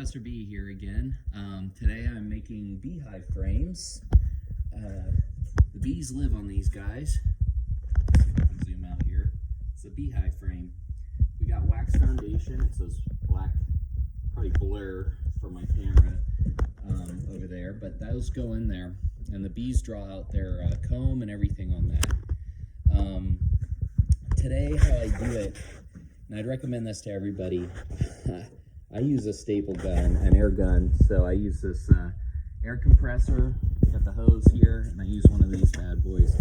Professor B here again. Today I'm making beehive frames. The bees live on these guys. Let's see if I can zoom out here. It's a beehive frame. We got wax foundation. It's this black, probably blur for my camera over there, but those go in there, and the bees draw out their comb and everything on that. Today, how I do it, and I'd recommend this to everybody. I use a staple gun, an air gun, so I use this air compressor, got the hose here, and I use one of these bad boys.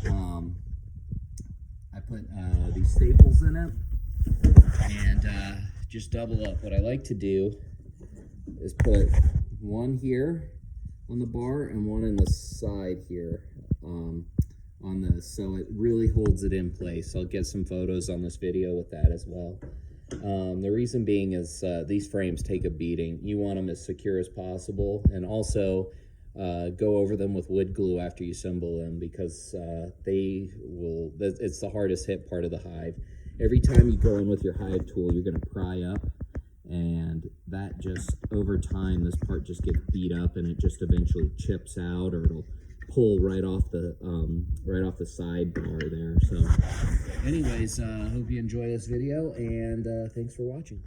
I put these staples in it, and just double up. What I like to do is put one here on the bar and one in the side here on this, so it really holds it in place. I'll get some photos on this video with that as well. The reason being is these frames take a beating. You want them as secure as possible, and also go over them with wood glue after you assemble them, because it's the hardest hit part of the hive. Every time you go in with your hive tool, you're going to pry up, and that just, over time, this part just gets beat up, and it just eventually chips out, or it'll pull right off the sidebar there. So anyways, hope you enjoy this video, and thanks for watching.